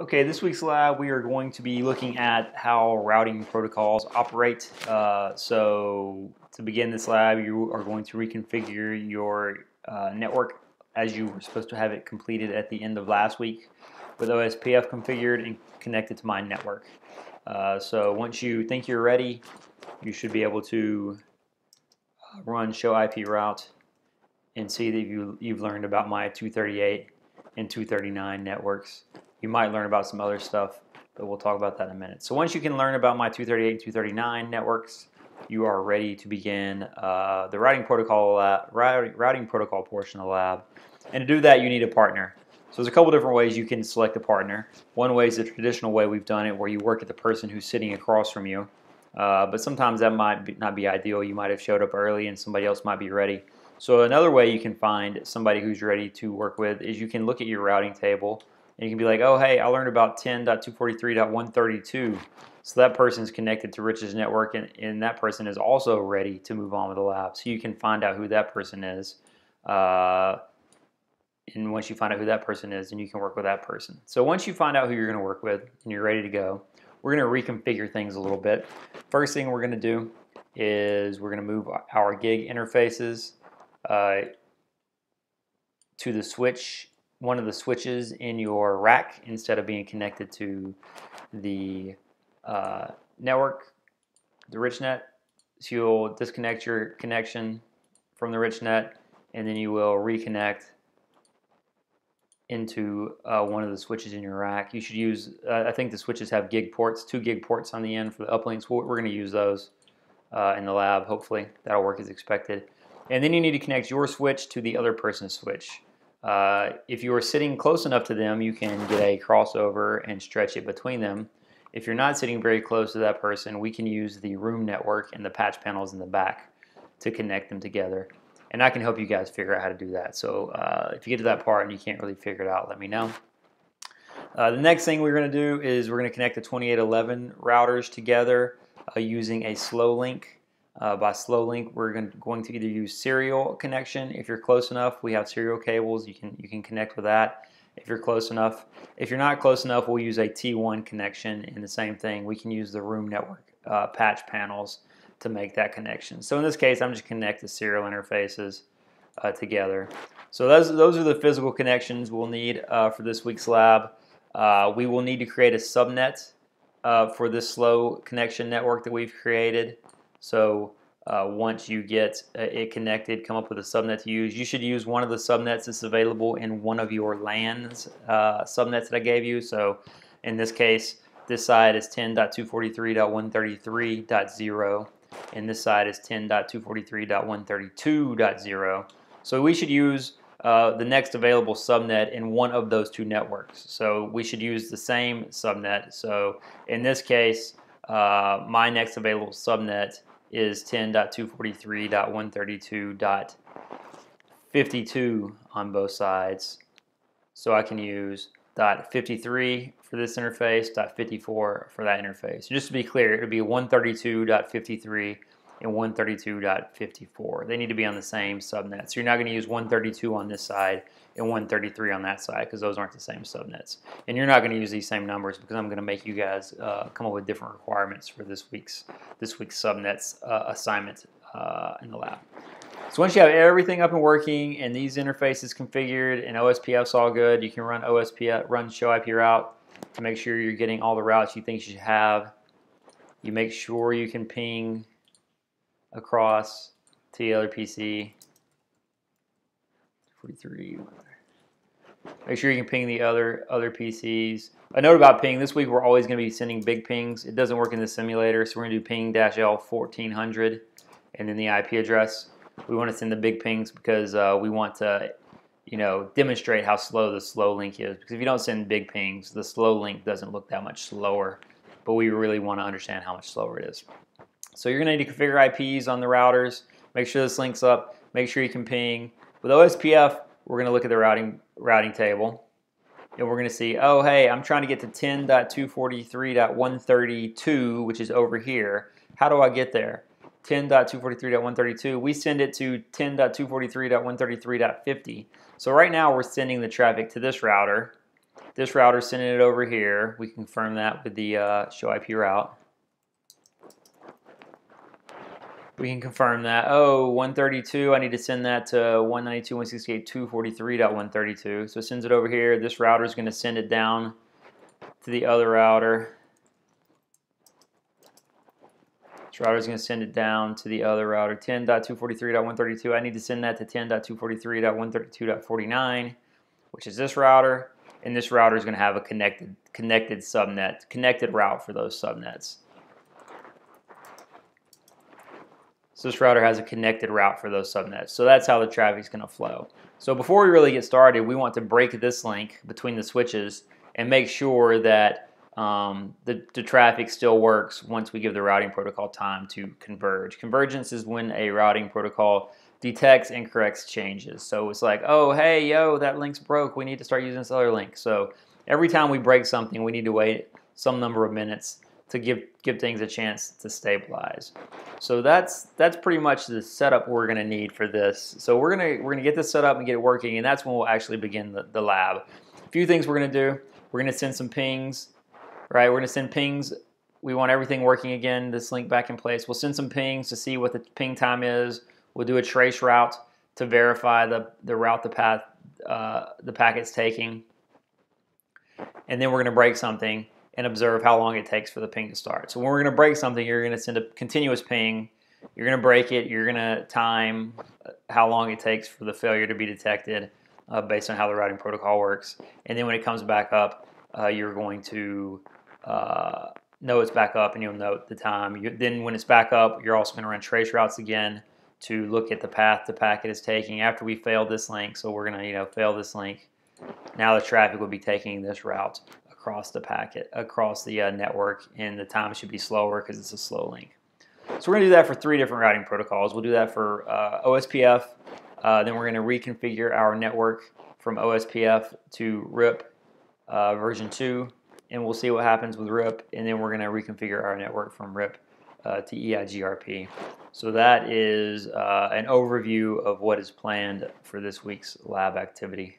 Okay, this week's lab we are going to be looking at how routing protocols operate. So to begin this lab, you are going to reconfigure your network as you were supposed to have it completed at the end of last week with OSPF configured and connected to my network. So once you think you're ready, you should be able to run show IP route and see that you've learned about my 238 and 239 networks. You might learn about some other stuff, but we'll talk about that in a minute. So once you can learn about my 238 and 239 networks, you are ready to begin the routing protocol portion of the lab. And to do that, you need a partner. So there's a couple different ways you can select a partner. One way is the traditional way we've done it, where you work with the person who's sitting across from you. But sometimes that might not be ideal. You might have showed up early and somebody else might be ready. So another way you can find somebody who's ready to work with is you can look at your routing table and you can be like, oh, hey, I learned about 10.243.132. So that person's connected to Rich's network, and that person is also ready to move on with the lab. So you can find out who that person is. And once you find out who that person is, then you can work with that person. So once you find out who you're going to work with and you're ready to go, we're going to reconfigure things a little bit. First thing we're going to do is we're going to move our gig interfaces to the switch, one of the switches in your rack, instead of being connected to the network, the rich net. So you'll disconnect your connection from the rich net, and then you will reconnect into one of the switches in your rack. You should use, I think the switches have gig ports, 2 gig ports on the end for the uplinks. We're going to use those in the lab. Hopefully that'll work as expected. And then you need to connect your switch to the other person's switch. If you are sitting close enough to them, you can get a crossover and stretch it between them. If you're not sitting very close to that person, we can use the room network and the patch panels in the back to connect them together. And I can help you guys figure out how to do that. So if you get to that part and you can't really figure it out, let me know. The next thing we're going to do is we're going to connect the 2811 routers together using a slow link. By slow link, we're going to either use serial connection. If you're close enough, we have serial cables. You can connect with that if you're close enough. If you're not close enough, we'll use a T1 connection, and the same thing. We can use the room network patch panels to make that connection. So in this case, I'm just connect the serial interfaces together. So those are the physical connections we'll need for this week's lab. We will need to create a subnet for this slow connection network that we've created. So once you get it connected, come up with a subnet to use. You should use one of the subnets that's available in one of your LANs subnets that I gave you. So in this case, this side is 10.243.133.0, and this side is 10.243.132.0. So we should use the next available subnet in one of those two networks. So we should use the same subnet. So in this case, my next available subnet is 10.243.132.52 on both sides. So I can use .53 for this interface, .54 for that interface. Just to be clear, it would be 132.53 and 132.54. They need to be on the same subnet. So you're not going to use 132 on this side and 133 on that side, because those aren't the same subnets. And you're not going to use these same numbers, because I'm going to make you guys come up with different requirements for this week's subnets assignment in the lab. So once you have everything up and working and these interfaces configured and OSPF's all good, you can run show IP route to make sure you're getting all the routes you think you should have. You make sure you can ping across to the other PC. 43. Make sure you can ping the other PCs. A note about ping: this week we're always going to be sending big pings. It doesn't work in the simulator, so we're going to do ping-L 1400 and then the IP address. We want to send the big pings because we want to, demonstrate how slow the slow link is. Because if you don't send big pings, the slow link doesn't look that much slower. But we really want to understand how much slower it is. So you're going to need to configure IPs on the routers. Make sure this links up. Make sure you can ping. With OSPF, we're going to look at the routing table, and we're going to see, oh, hey, I'm trying to get to 10.243.132, which is over here. How do I get there? 10.243.132, we send it to 10.243.133.50. So right now we're sending the traffic to this router, This router is sending it over here. We can confirm that with the show IP route. We can confirm that. Oh, 132, I need to send that to 192.168.243.132. So it sends it over here. This router is going to send it down to the other router. This router is going to send it down to the other router, 10.243.132. I need to send that to 10.243.132.49, which is this router. And this router is going to have a connected subnet, connected route for those subnets. So this router has a connected route for those subnets. So that's how the traffic is going to flow. So before we really get started, we want to break this link between the switches and make sure that the traffic still works once we give the routing protocol time to converge. Convergence is when a routing protocol detects and corrects changes. So it's like, oh, hey, yo, that link's broke. We need to start using this other link. So every time we break something, we need to wait some number of minutes to give things a chance to stabilize. So that's pretty much the setup we're going to need for this. So we're gonna get this set up and get it working, and that's when we'll actually begin the lab. A few things we're going to do. We're going to send some pings. Right, we're going to send pings. We want everything working again, this link back in place. We'll send some pings to see what the ping time is. We'll do a trace route to verify the route the packet's taking. And then we're going to break something and observe how long it takes for the ping to start. So when we're going to break something, you're going to send a continuous ping. You're going to break it. You're going to time how long it takes for the failure to be detected based on how the routing protocol works. And then when it comes back up, you're going to know it's back up, and you'll note the time. Then when it's back up, you're also going to run trace routes again to look at the path the packet is taking after we failed this link. So we're going to fail this link. Now the traffic will be taking this route across the packet, across the network, and the time should be slower because it's a slow link. So we're going to do that for 3 different routing protocols. We'll do that for OSPF. Then we're going to reconfigure our network from OSPF to RIP version 2. And we'll see what happens with RIP, and then we're going to reconfigure our network from RIP to EIGRP. So that is an overview of what is planned for this week's lab activity.